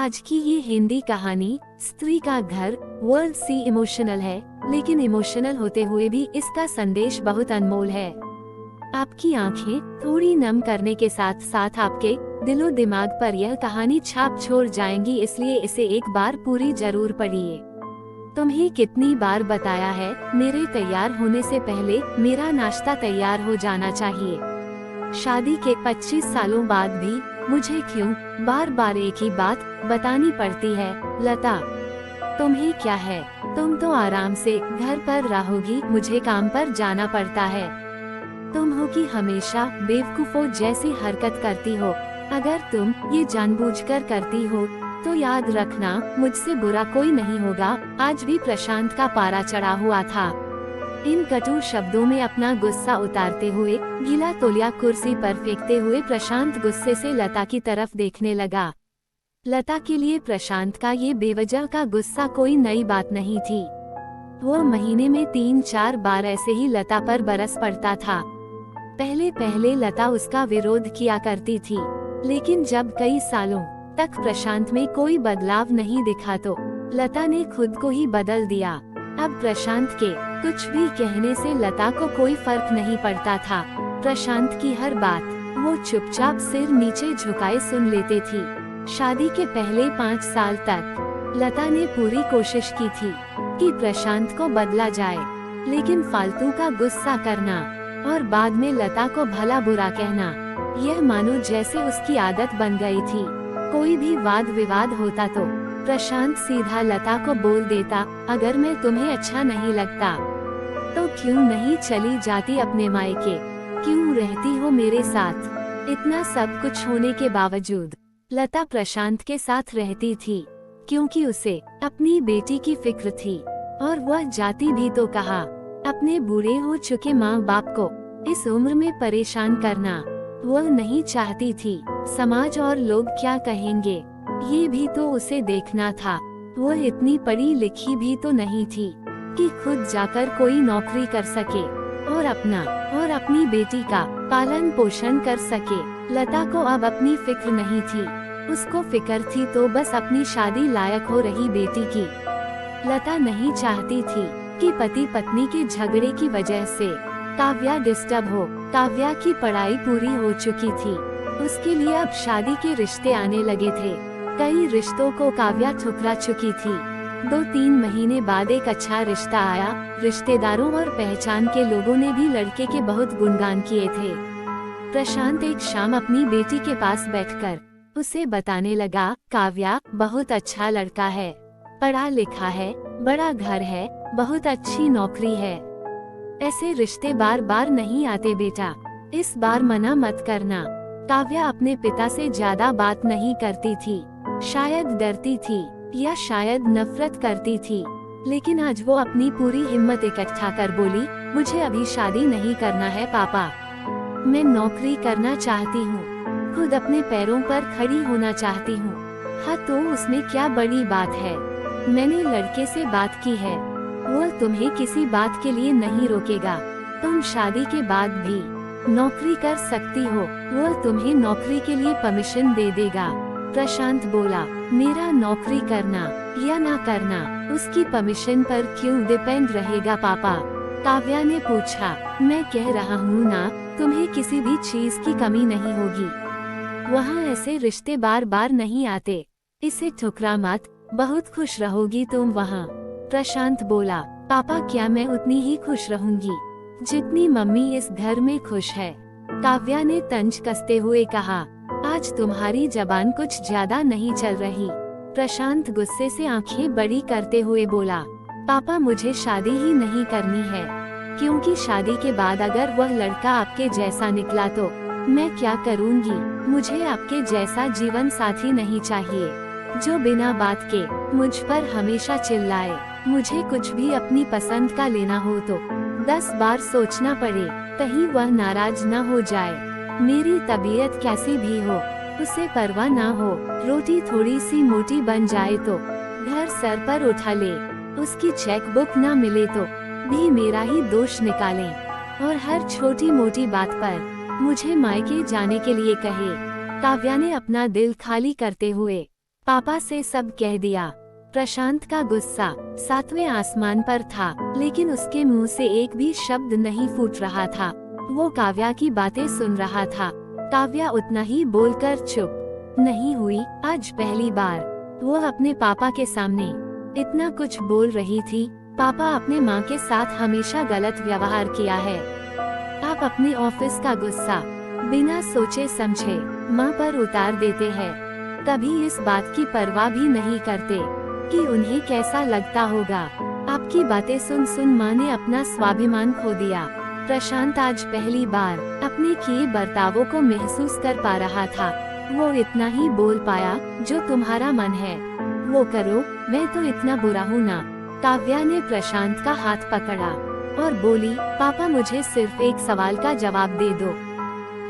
आज की ये हिंदी कहानी स्त्री का घर वर्ल्ड सी इमोशनल है, लेकिन इमोशनल होते हुए भी इसका संदेश बहुत अनमोल है। आपकी आंखें थोड़ी नम करने के साथ साथ आपके दिलो दिमाग पर यह कहानी छाप छोड़ जाएंगी, इसलिए इसे एक बार पूरी जरूर पढ़िए। तुम्हें कितनी बार बताया है, मेरे तैयार होने से पहले मेरा नाश्ता तैयार हो जाना चाहिए। शादी के 25 सालों बाद भी मुझे क्यों बार बार एक ही बात बतानी पड़ती है? लता, तुम्हें क्या है? तुम तो आराम से घर पर रहोगी, मुझे काम पर जाना पड़ता है। तुम हो कि हमेशा बेवकूफों जैसी हरकत करती हो। अगर तुम ये जानबूझकर करती हो तो याद रखना, मुझसे बुरा कोई नहीं होगा। आज भी प्रशांत का पारा चढ़ा हुआ था। इन कटु शब्दों में अपना गुस्सा उतारते हुए गीला तौलिया कुर्सी पर फेंकते हुए प्रशांत गुस्से से लता की तरफ देखने लगा। लता के लिए प्रशांत का ये बेवजह का गुस्सा कोई नई बात नहीं थी। वो महीने में 3-4 बार ऐसे ही लता पर बरस पड़ता था। पहले पहले लता उसका विरोध किया करती थी, लेकिन जब कई सालों तक प्रशांत में कोई बदलाव नहीं दिखा तो लता ने खुद को ही बदल दिया। अब प्रशांत के कुछ भी कहने से लता को कोई फर्क नहीं पड़ता था। प्रशांत की हर बात वो चुपचाप सिर नीचे झुकाए सुन लेते थी। शादी के पहले 5 साल तक लता ने पूरी कोशिश की थी कि प्रशांत को बदला जाए, लेकिन फालतू का गुस्सा करना और बाद में लता को भला बुरा कहना, यह मानो जैसे उसकी आदत बन गई थी। कोई भी वाद विवाद होता तो प्रशांत सीधा लता को बोल देता, अगर मैं तुम्हें अच्छा नहीं लगता तो क्यों नहीं चली जाती अपने मायके, क्यों रहती हो मेरे साथ? इतना सब कुछ होने के बावजूद लता प्रशांत के साथ रहती थी, क्योंकि उसे अपनी बेटी की फिक्र थी। और वह जाती भी तो कहा, अपने बूढ़े हो चुके माँ बाप को इस उम्र में परेशान करना वह नहीं चाहती थी। समाज और लोग क्या कहेंगे, ये भी तो उसे देखना था। वह इतनी पढ़ी लिखी भी तो नहीं थी कि खुद जाकर कोई नौकरी कर सके और अपना और अपनी बेटी का पालन पोषण कर सके। लता को अब अपनी फिक्र नहीं थी, उसको फिक्र थी तो बस अपनी शादी लायक हो रही बेटी की। लता नहीं चाहती थी कि पति पत्नी के झगड़े की वजह से काव्या डिस्टर्ब हो। काव्या की पढ़ाई पूरी हो चुकी थी, उसके लिए अब शादी के रिश्ते आने लगे थे। कई रिश्तों को काव्या ठुकरा चुकी थी। 2-3 महीने बाद एक अच्छा रिश्ता आया। रिश्तेदारों और पहचान के लोगों ने भी लड़के के बहुत गुणगान किए थे। प्रशांत एक शाम अपनी बेटी के पास बैठकर उसे बताने लगा, काव्या बहुत अच्छा लड़का है, पढ़ा लिखा है, बड़ा घर है, बहुत अच्छी नौकरी है। ऐसे रिश्ते बार बार नहीं आते बेटा, इस बार मना मत करना। काव्या अपने पिता से ज्यादा बात नहीं करती थी, शायद डरती थी या शायद नफरत करती थी, लेकिन आज वो अपनी पूरी हिम्मत इकट्ठा कर बोली, मुझे अभी शादी नहीं करना है पापा, मैं नौकरी करना चाहती हूँ, खुद अपने पैरों पर खड़ी होना चाहती हूँ। हाँ तो उसमें क्या बड़ी बात है? मैंने लड़के से बात की है, वो तुम्हें किसी बात के लिए नहीं रोकेगा। तुम शादी के बाद भी नौकरी कर सकती हो, वो तुम्हें नौकरी के लिए परमिशन दे देगा। प्रशांत बोला, मेरा नौकरी करना या ना करना उसकी परमिशन पर क्यों डिपेंड रहेगा पापा? काव्या ने पूछा, मैं कह रहा हूँ ना, तुम्हें किसी भी चीज की कमी नहीं होगी। वहाँ ऐसे रिश्ते बार बार नहीं आते, इसे ठुकरा मत, बहुत खुश रहोगी तुम वहाँ। प्रशांत बोला, पापा क्या मैं उतनी ही खुश रहूंगी जितनी मम्मी इस घर में खुश है? काव्या ने तंज कसते हुए कहा, आज तुम्हारी जबान कुछ ज्यादा नहीं चल रही। प्रशांत गुस्से से आंखें बड़ी करते हुए बोला, पापा मुझे शादी ही नहीं करनी है, क्योंकि शादी के बाद अगर वह लड़का आपके जैसा निकला तो मैं क्या करूंगी? मुझे आपके जैसा जीवन साथी नहीं चाहिए, जो बिना बात के मुझ पर हमेशा चिल्लाए। मुझे कुछ भी अपनी पसंद का लेना हो तो 10 बार सोचना पड़े, कहीं वह नाराज न हो जाए। मेरी तबीयत कैसी भी हो उसे परवाह ना हो, रोटी थोड़ी सी मोटी बन जाए तो घर सर पर उठा ले, उसकी चेक बुक न मिले तो भी मेरा ही दोष निकाले, और हर छोटी मोटी बात पर मुझे मायके जाने के लिए कहे। काव्या ने अपना दिल खाली करते हुए पापा से सब कह दिया। प्रशांत का गुस्सा 7वें आसमान पर था, लेकिन उसके मुंह से एक भी शब्द नहीं फूट रहा था। वो काव्या की बातें सुन रहा था। काव्या उतना ही बोलकर चुप नहीं हुई। आज पहली बार वो अपने पापा के सामने इतना कुछ बोल रही थी। पापा, अपने माँ के साथ हमेशा गलत व्यवहार किया है। आप अपने ऑफिस का गुस्सा बिना सोचे समझे माँ पर उतार देते हैं। कभी इस बात की परवाह भी नहीं करते कि उन्हें कैसा लगता होगा। आपकी बातें सुन सुन माँ ने अपना स्वाभिमान खो दिया। प्रशांत आज पहली बार अपने किए बर्तावों को महसूस कर पा रहा था। वो इतना ही बोल पाया, जो तुम्हारा मन है वो करो, मैं तो इतना बुरा हूँ ना। काव्या ने प्रशांत का हाथ पकड़ा और बोली, पापा, मुझे सिर्फ एक सवाल का जवाब दे दो।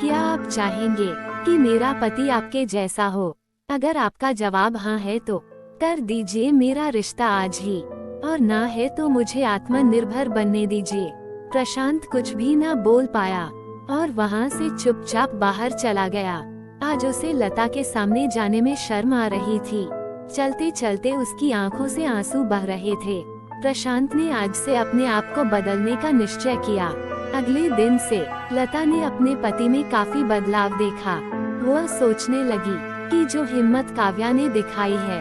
क्या आप चाहेंगे कि मेरा पति आपके जैसा हो? अगर आपका जवाब हाँ है तो कर दीजिए मेरा रिश्ता आज ही, और ना है तो मुझे आत्मनिर्भर बनने दीजिए। प्रशांत कुछ भी न बोल पाया और वहाँ से चुपचाप बाहर चला गया। आज उसे लता के सामने जाने में शर्म आ रही थी। चलते चलते उसकी आंखों से आंसू बह रहे थे। प्रशांत ने आज से अपने आप को बदलने का निश्चय किया। अगले दिन से लता ने अपने पति में काफी बदलाव देखा। वह सोचने लगी कि जो हिम्मत काव्या ने दिखाई है,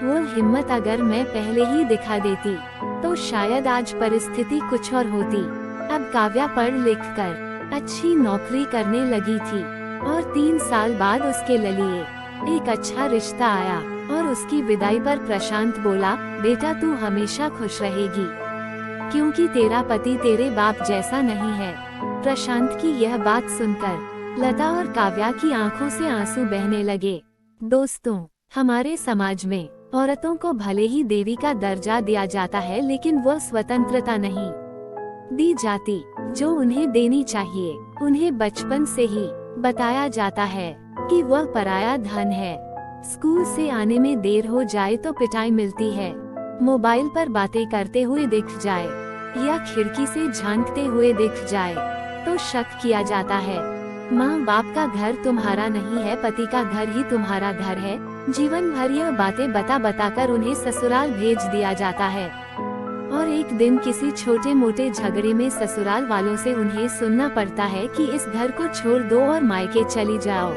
वो हिम्मत अगर मैं पहले ही दिखा देती तो शायद आज परिस्थिति कुछ और होती। अब काव्या पढ़ लिख कर अच्छी नौकरी करने लगी थी और 3 साल बाद उसके लिए एक अच्छा रिश्ता आया। और उसकी विदाई पर प्रशांत बोला, बेटा तू हमेशा खुश रहेगी, क्योंकि तेरा पति तेरे बाप जैसा नहीं है। प्रशांत की यह बात सुनकर लता और काव्या की आंखों से आंसू बहने लगे। दोस्तों, हमारे समाज में औरतों को भले ही देवी का दर्जा दिया जाता है, लेकिन वह स्वतंत्रता नहीं दी जाती जो उन्हें देनी चाहिए। उन्हें बचपन से ही बताया जाता है कि वह पराया धन है। स्कूल से आने में देर हो जाए तो पिटाई मिलती है। मोबाइल पर बातें करते हुए दिख जाए या खिड़की से झांकते हुए दिख जाए तो शक किया जाता है। माँ बाप का घर तुम्हारा नहीं है, पति का घर ही तुम्हारा घर है। जीवन भर यह बातें बता बताकर उन्हें ससुराल भेज दिया जाता है और एक दिन किसी छोटे मोटे झगड़े में ससुराल वालों से उन्हें सुनना पड़ता है कि इस घर को छोड़ दो और मायके चली जाओ।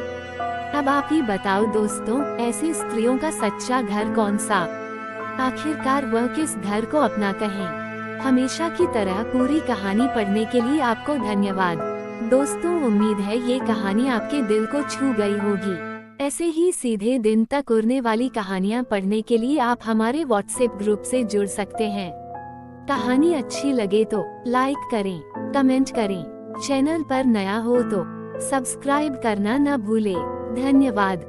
अब आप ही बताओ दोस्तों, ऐसी स्त्रियों का सच्चा घर कौन सा? आखिरकार वह किस घर को अपना कहें? हमेशा की तरह पूरी कहानी पढ़ने के लिए आपको धन्यवाद। दोस्तों, उम्मीद है ये कहानी आपके दिल को छू गई होगी। ऐसे ही सीधे दिन तक उड़ने वाली कहानियाँ पढ़ने के लिए आप हमारे व्हाट्सएप ग्रुप से जुड़ सकते हैं। कहानी अच्छी लगे तो लाइक करें, कमेंट करें। चैनल पर नया हो तो सब्सक्राइब करना न भूले। धन्यवाद।